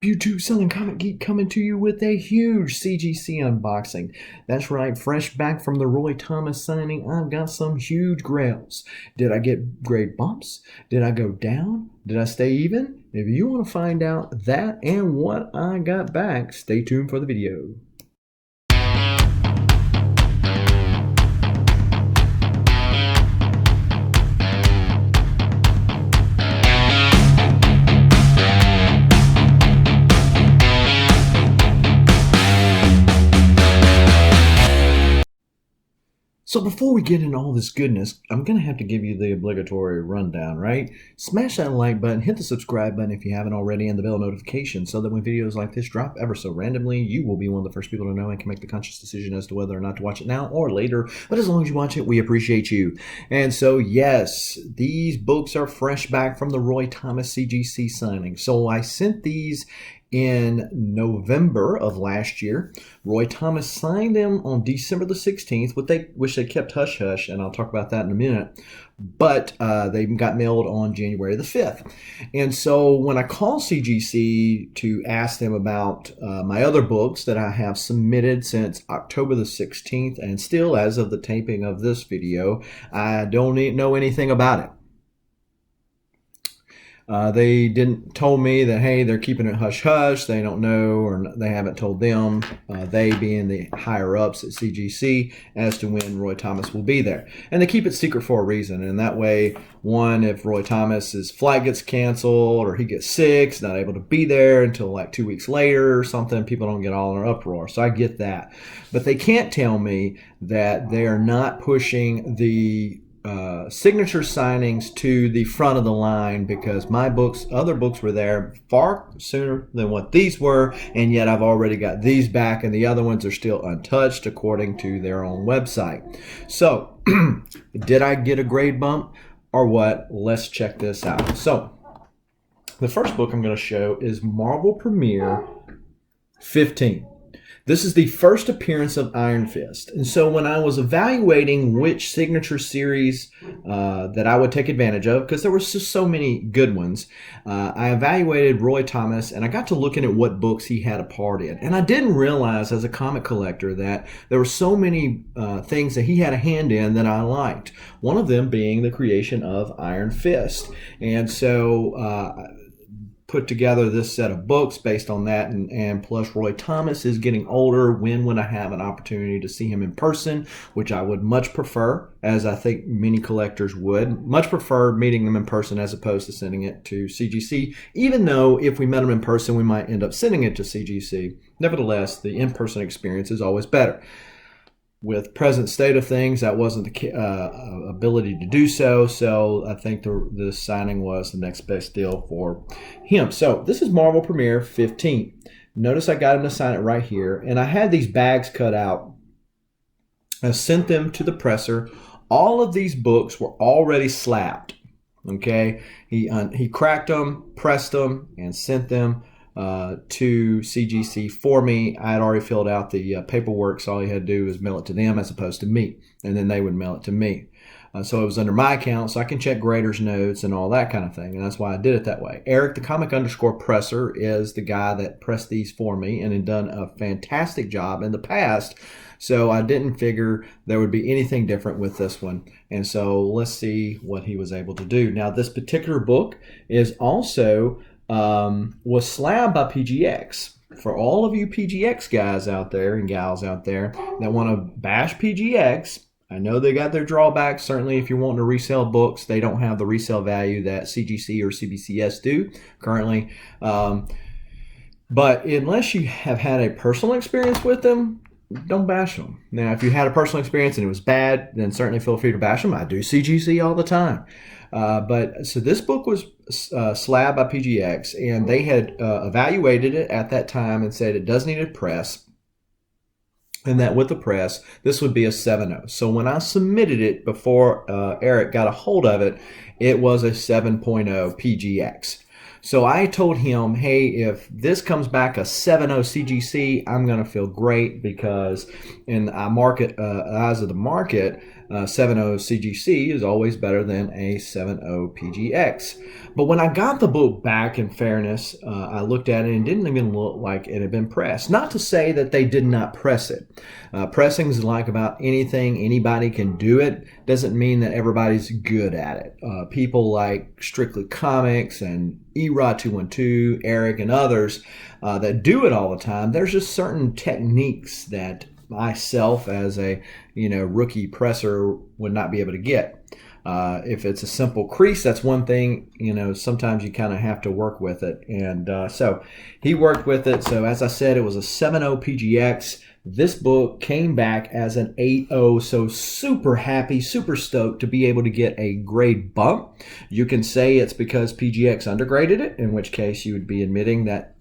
YouTube selling comic geek coming to you with a huge CGC unboxing. That's right, fresh back from the Roy Thomas signing, I've got some huge grails. Did I get grade bumps? Did I go down? Did I stay even? If you want to find out that and what I got back, stay tuned for the video. So before we get into all this goodness, I'm going to have to give you the obligatory rundown, right? Smash that like button, hit the subscribe button if you haven't already, and the bell notification so that when videos like this drop ever so randomly, you will be one of the first people to know and can make the conscious decision as to whether or not to watch it now or later. But as long as you watch it, we appreciate you. And so, yes, these books are fresh back from the Roy Thomas CGC signing. So I sent these in November of last year. Roy Thomas signed them on December the 16th, which they kept hush-hush, and I'll talk about that in a minute. But they got mailed on January the 5th. And so when I called CGC to ask them about my other books that I have submitted since October the 16th, and still as of the taping of this video, I don't know anything about it. They didn't told me that, hey, they're keeping it hush-hush. They don't know, or they haven't told them, they being the higher-ups at CGC, as to when Roy Thomas will be there. And they keep it secret for a reason. And that way, one, if Roy Thomas's flight gets canceled or he gets sick, he's not able to be there until like 2 weeks later or something, people don't get all in an uproar. So I get that. But they can't tell me that they are not pushing the signature signings to the front of the line, because my books, other books were there far sooner than what these were, and yet I've already got these back, and the other ones are still untouched according to their own website. So did I get a grade bump or what? Let's check this out. So the first book I'm going to show is Marvel Premiere 15. This is the first appearance of Iron Fist. And so when I was evaluating which signature series that I would take advantage of, because there were just so many good ones, I evaluated Roy Thomas, and I got to looking at what books he had a part in. And I didn't realize as a comic collector that there were so many things that he had a hand in that I liked. One of them being the creation of Iron Fist. And so put together this set of books based on that, and plus Roy Thomas is getting older. When would I have an opportunity to see him in person, which I would much prefer, as I think many collectors would, much prefer meeting them in person as opposed to sending it to CGC, even though if we met them in person, we might end up sending it to CGC. Nevertheless, the in-person experience is always better. With present state of things, that wasn't the ability to do so. So I think the signing was the next best deal for him. So this is Marvel Premiere 15. Notice I got him to sign it right here. And I had these bags cut out. I sent them to the presser. All of these books were already slabbed. Okay, he cracked them, pressed them, and sent them to CGC for me. I had already filled out the paperwork, so all you had to do was mail it to them as opposed to me, and then they would mail it to me. So it was under my account, so I can check graders' notes and all that kind of thing, and that's why I did it that way. Eric, the comic_presser, is the guy that pressed these for me and had done a fantastic job in the past, so I didn't figure there would be anything different with this one. And so let's see what he was able to do. Now, this particular book is also was slabbed by PGX. For all of you PGX guys out there and gals out there that want to bash PGX, I know they got their drawbacks. Certainly, if you're wanting to resell books, they don't have the resale value that CGC or CBCS do currently. But unless you have had a personal experience with them, don't bash them. Now, if you had a personal experience and it was bad, then certainly feel free to bash them. I do CGC all the time. So this book was slabbed by PGX, and they had evaluated it at that time and said it does need a press, and that with the press, this would be a 7.0. So when I submitted it before Eric got a hold of it, it was a 7.0 PGX. So I told him, hey, if this comes back a 7.0 CGC, I'm going to feel great, because in the market, eyes of the market, 7.0 CGC is always better than a 7.0 PGX. But when I got the book back, in fairness, I looked at it and it didn't even look like it had been pressed. Not to say that they did not press it. Pressing is like about anything. Anybody can do it. Doesn't mean that everybody's good at it. People like Strictly Comics and Erod212, Eric, and others that do it all the time. There's just certain techniques that myself as a rookie presser would not be able to get. If it's a simple crease, that's one thing. Sometimes you kind of have to work with it, and so he worked with it. So as I said, it was a 7.0 PGX. This book came back as an 8.0, so super happy, super stoked to be able to get a grade bump. You can say it's because PGX undergraded it, in which case you would be admitting that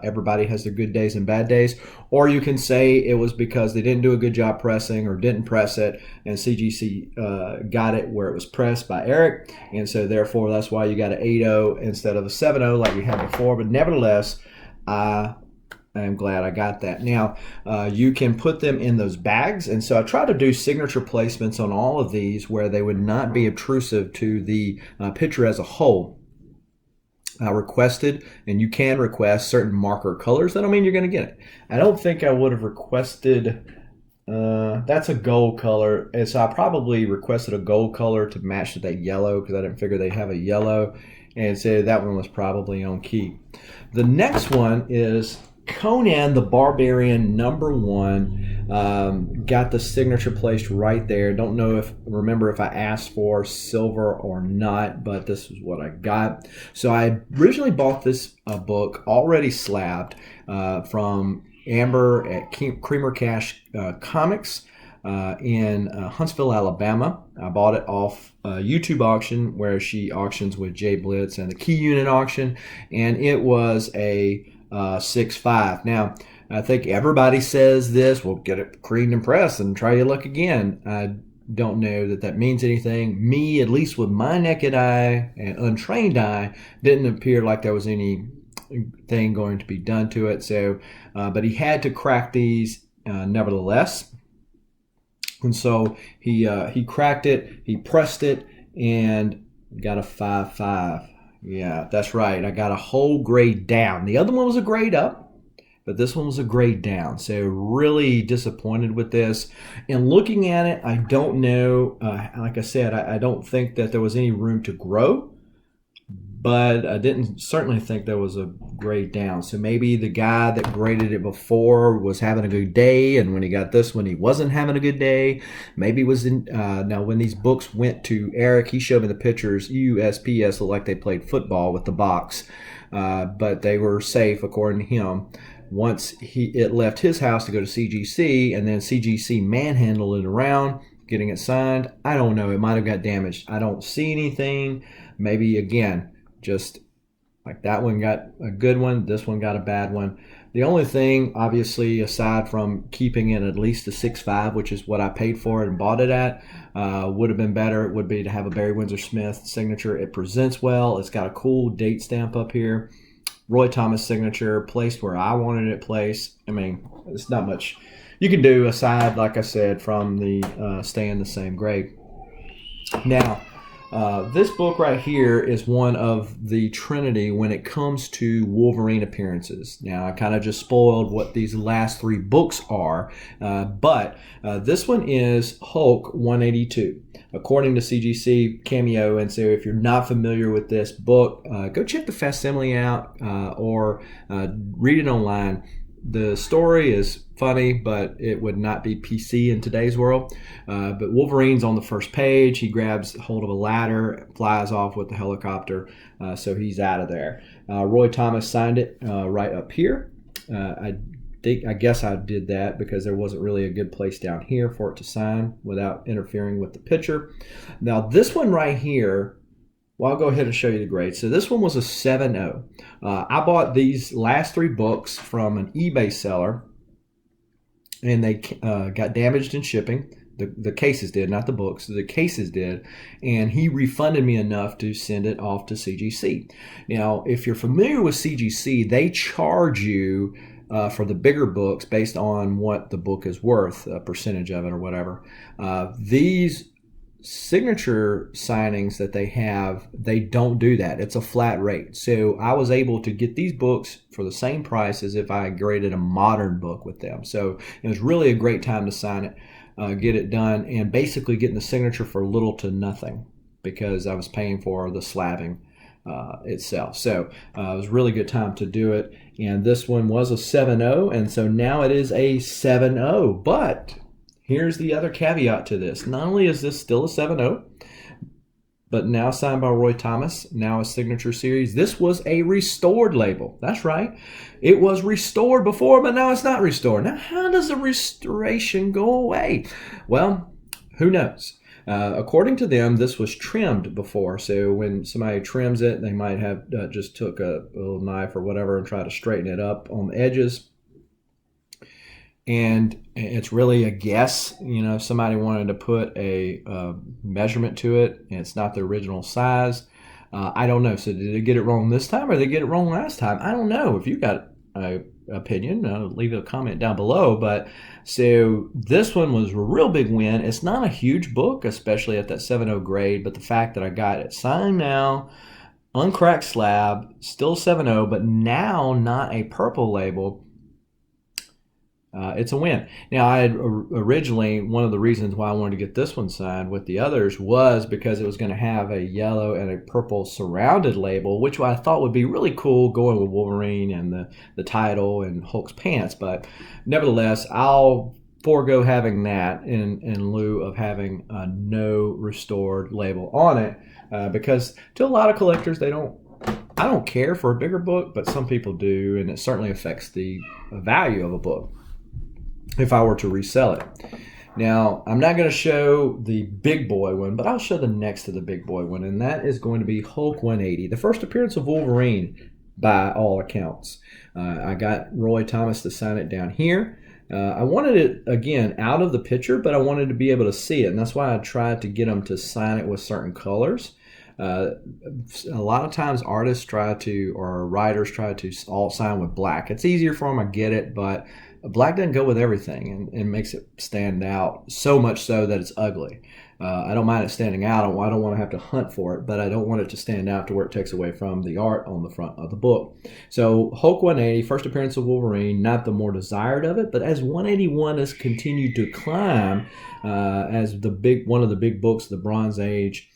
everybody has their good days and bad days, or you can say it was because they didn't do a good job pressing or didn't press it, and CGC got it where it was pressed by Eric, and so therefore that's why you got an 8.0 instead of a 7.0 like we had before. But nevertheless, I am glad I got that. Now, you can put them in those bags, and so I try to do signature placements on all of these where they would not be obtrusive to the picture as a whole. I requested, and you can request certain marker colors. That don't mean you're going to get it. I don't think I would have requested, that's a gold color, and so I probably requested a gold color to match with that yellow because I didn't figure they'd have a yellow, and so that one was probably on key. The next one is Conan the Barbarian #1. Got the signature placed right there. Don't remember if I asked for silver or not, but this is what I got. So I originally bought this book already slabbed from Amber at Creamer Cash Comics in Huntsville, Alabama. I bought it off YouTube auction where she auctions with Jay Blitz and the Key Unit auction, and it was a 6.5. Now, I think everybody says this, well, get it creamed and pressed and try your luck again. I don't know that means anything. Me, at least with my naked eye and untrained eye, didn't appear like there was anything going to be done to it. So, but he had to crack these nevertheless. And so he cracked it, he pressed it, and got a 5.5. Yeah, that's right. I got a whole grade down. The other one was a grade up, but this one was a grade down. So really disappointed with this. And looking at it, I don't know. Like I said, I don't think that there was any room to grow, but I didn't certainly think there was a grade down. So maybe the guy that graded it before was having a good day, and when he got this one, he wasn't having a good day. Maybe it was in. Now, when these books went to Eric, he showed me the pictures. USPS looked like they played football with the box, but they were safe according to him. Once it left his house to go to CGC, and then CGC manhandled it around, getting it signed. I don't know. It might have got damaged. I don't see anything. Maybe, again, just like that one got a good one, this one got a bad one. The only thing, obviously, aside from keeping it at least a 6.5, which is what I paid for it and bought it at, would have been better. It would be to have a Barry Windsor Smith signature. It presents well. It's got a cool date stamp up here. Roy Thomas signature, placed where I wanted it placed. I mean, it's not much you can do aside, like I said, from the staying the same grade. Now, this book right here is one of the Trinity when it comes to Wolverine appearances. Now, I kind of just spoiled what these last three books are, but this one is Hulk 182, according to CGC Cameo. And so if you're not familiar with this book, go check the facsimile out or read it online. The story is funny, but it would not be PC in today's world. But Wolverine's on the first page. He grabs hold of a ladder, flies off with the helicopter, so he's out of there. Roy Thomas signed it right up here. I guess I did that because there wasn't really a good place down here for it to sign without interfering with the picture. Now, this one right here, well, I'll go ahead and show you the grade. So this one was a 7.0. I bought these last three books from an eBay seller, and they got damaged in shipping. The cases did, not the books. The cases did, and he refunded me enough to send it off to CGC. Now, if you're familiar with CGC, they charge you for the bigger books based on what the book is worth, a percentage of it or whatever. These signature signings that they have, they don't do that. It's a flat rate. So I was able to get these books for the same price as if I graded a modern book with them. So it was really a great time to sign it, get it done, and basically getting the signature for little to nothing because I was paying for the slabbing itself. So it was a really good time to do it. And this one was a 7.0, and so now it is a 7.0. But here's the other caveat to this. Not only is this still a 7.0, but now signed by Roy Thomas, now a signature series. This was a restored label. That's right. It was restored before, but now it's not restored. Now, how does a restoration go away? Well, who knows? According to them, this was trimmed before. So when somebody trims it, they might have just took a little knife or whatever and try to straighten it up on the edges. And it's really a guess. You know, if somebody wanted to put a measurement to it and it's not the original size, I don't know. So did they get it wrong this time or did they get it wrong last time? I don't know. If you got an opinion, leave a comment down below. But so this one was a real big win. It's not a huge book, especially at that 7.0 grade, but the fact that I got it signed now, uncracked slab, still 7.0, but now not a purple label, it's a win. Now, I had originally, one of the reasons why I wanted to get this one signed with the others was because it was going to have a yellow and a purple surrounded label, which I thought would be really cool going with Wolverine and the title and Hulk's pants. But nevertheless, I'll forego having that in lieu of having a no restored label on it because to a lot of collectors, I don't care for a bigger book, but some people do, and it certainly affects the value of a book if I were to resell it. Now, I'm not going to show the big boy one, but I'll show the next to the big boy one, and that is going to be Hulk 180, the first appearance of Wolverine by all accounts. I got Roy Thomas to sign it down here. I wanted it, again, out of the picture, but I wanted to be able to see it, and that's why I tried to get them to sign it with certain colors. A lot of times artists try to, or writers try to all sign with black. It's easier for them, I get it, but black doesn't go with everything and makes it stand out so much so that it's ugly. I don't mind it standing out. I don't want to have to hunt for it, but I don't want it to stand out to where it takes away from the art on the front of the book. So Hulk 180, first appearance of Wolverine, not the more desired of it, but as 181 has continued to climb as one of the big books of the Bronze Age,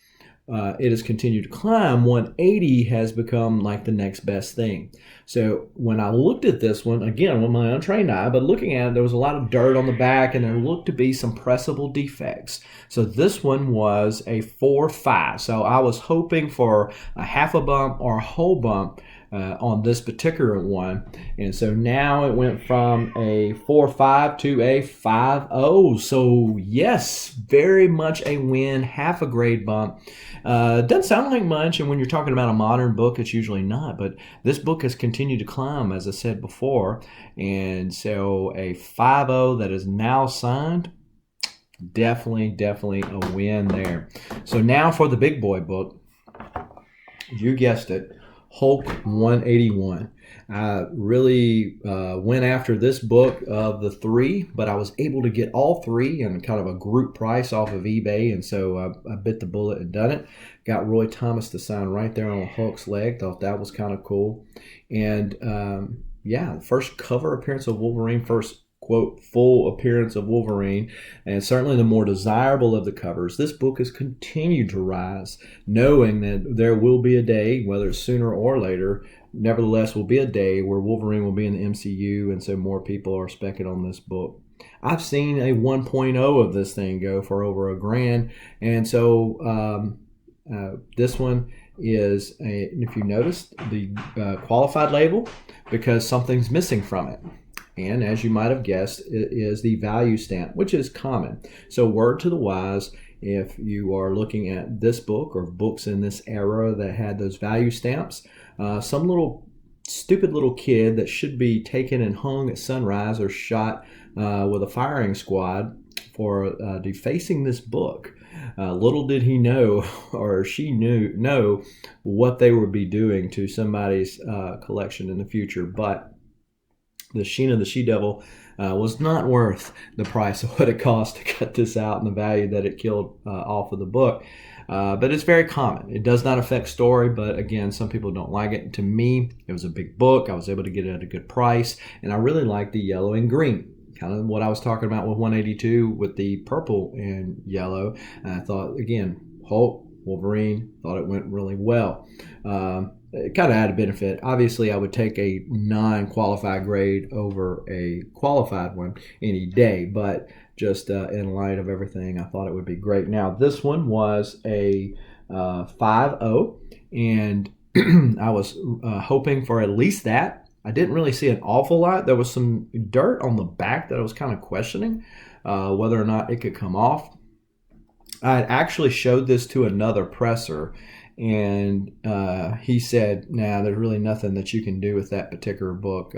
it has continued to climb. 180 has become like the next best thing. So when I looked at this one, again, with my untrained eye, but looking at it, there was a lot of dirt on the back and there looked to be some pressable defects. So this one was a 4.5. So I was hoping for a half a bump or a whole bump on this particular one. And so now it went from a 4.5 to a 5.0. So yes, very much a win, half a grade bump. Doesn't sound like much, and when you're talking about a modern book, it's usually not, but this book has continued to climb, as I said before, and so a 5.0 that is now signed, definitely a win there. So now for the big boy book, you guessed it, Hulk 181. I really went after this book of the three, but I was able to get all three in kind of a group price off of eBay, and so I bit the bullet and done it. Got Roy Thomas to sign right there on Hulk's leg. Thought that was kind of cool. And yeah, first cover appearance of Wolverine, first quote, full appearance of Wolverine, and certainly the more desirable of the covers. This book has continued to rise, knowing that there will be a day, whether it's sooner or later, nevertheless will be a day where Wolverine will be in the MCU, and so more people are specking on this book. I've seen a 1.0 of this thing go for over $1,000, and so this one is, if you noticed, the qualified label, because something's missing from it. And as you might have guessed, it is the value stamp, which is common. So word to the wise, if you are looking at this book or books in this era that had those value stamps, some little stupid little kid that should be taken and hung at sunrise or shot with a firing squad for defacing this book. Little did he know, or she know what they would be doing to somebody's collection in the future. But the Sheena the She-Devil was not worth the price of what it cost to cut this out and the value that it killed off of the book. But it's very common. It does not affect story, but again, some people don't like it. To me, it was a big book. I was able to get it at a good price, and I really like the yellow and green. Kind of what I was talking about with 182 with the purple and yellow. And I thought, again, Hulk, Wolverine, thought it went really well. It kind of had a benefit. Obviously, I would take a non-qualified grade over a qualified one any day, but just in light of everything, I thought it would be great. Now, this one was a 5.0, and I was hoping for at least that. I didn't really see an awful lot. There was some dirt on the back that I was kind of questioning whether or not it could come off. I actually showed this to another presser, and he said, nah, there's really nothing that you can do with that particular book.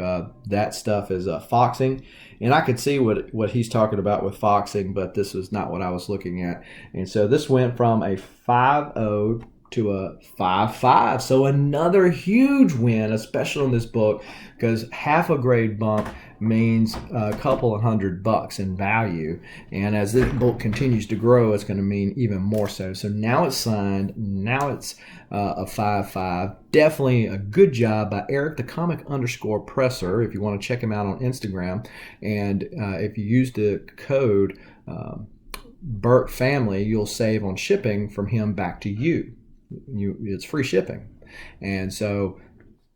That stuff is foxing. And I could see what he's talking about with foxing, but this is not what I was looking at. And so this went from a 5.0 to a 5.5. So another huge win, especially on this book, because half a grade bump means a couple of $100 in value. And as this book continues to grow, it's going to mean even more so. So now it's signed. Now it's a 5.5. Definitely a good job by Eric the Comic_Presser. If you want to check him out on Instagram. And if you use the code Burt Family, you'll save on shipping from him back to you. It's free shipping. And so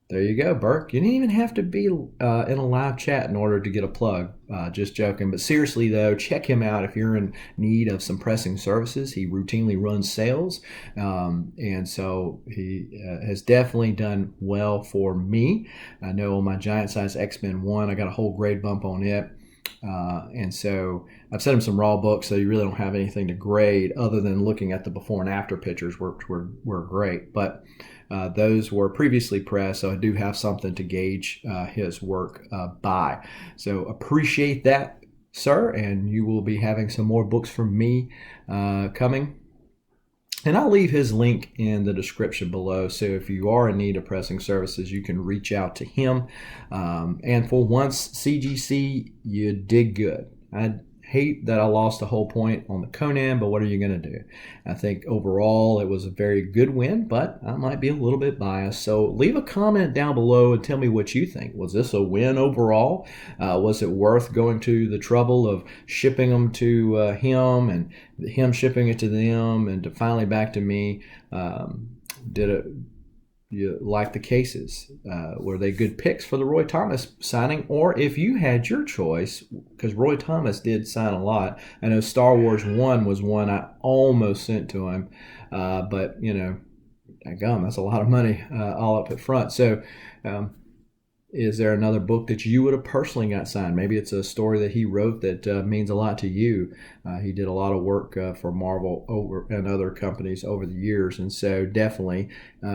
there you go, Burke. You didn't even have to be in a live chat in order to get a plug. Just joking. But seriously, though, check him out if you're in need of some pressing services. He routinely runs sales. And so he has definitely done well for me. I know on my Giant Size X-Men 1, I got a whole grade bump on it. And so I've sent him some raw books, so you really don't have anything to grade other than looking at the before and after pictures, which were great. But those were previously pressed, so I do have something to gauge his work by. So appreciate that, sir, and you will be having some more books from me coming. And I'll leave his link in the description below, so if you are in need of pressing services, you can reach out to him. And for once, CGC, you did good. I hate that I lost a whole point on the Conan, but what are you going to do? I think overall it was a very good win, but I might be a little bit biased. So leave a comment down below and tell me what you think. Was this a win overall? Was it worth going to the trouble of shipping them to him and him shipping it to them and to finally back to me? You like the cases? Were they good picks for the Roy Thomas signing? Or if you had your choice, because Roy Thomas did sign a lot. I know Star Wars 1 was one I almost sent to him. But, you know, that's a lot of money all up at front. So is there another book that you would have personally got signed? Maybe it's a story that he wrote that means a lot to you. He did a lot of work for Marvel and other companies over the years, and so definitely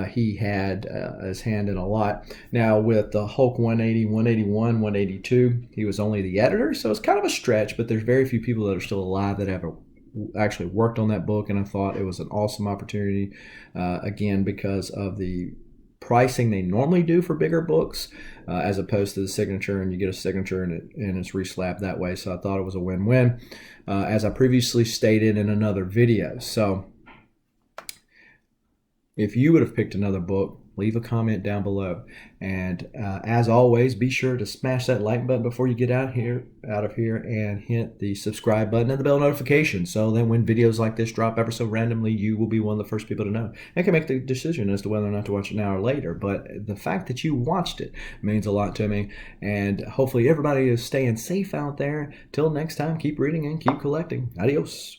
he had his hand in a lot. Now with the Hulk 180, 181, 182, he was only the editor, so it's kind of a stretch, but there's very few people that are still alive that have actually worked on that book, and I thought it was an awesome opportunity, again, because of the pricing they normally do for bigger books as opposed to the signature, and you get a signature and it's reslapped that way. So I thought it was a win-win, as I previously stated in another video. So if you would have picked another book, leave a comment down below. And as always, be sure to smash that like button before you get out of here and hit the subscribe button and the bell notification, so then when videos like this drop ever so randomly, you will be one of the first people to know and can make the decision as to whether or not to watch it now or later. But the fact that you watched it means a lot to me, and hopefully everybody is staying safe out there. Till next time, keep reading and keep collecting. Adios.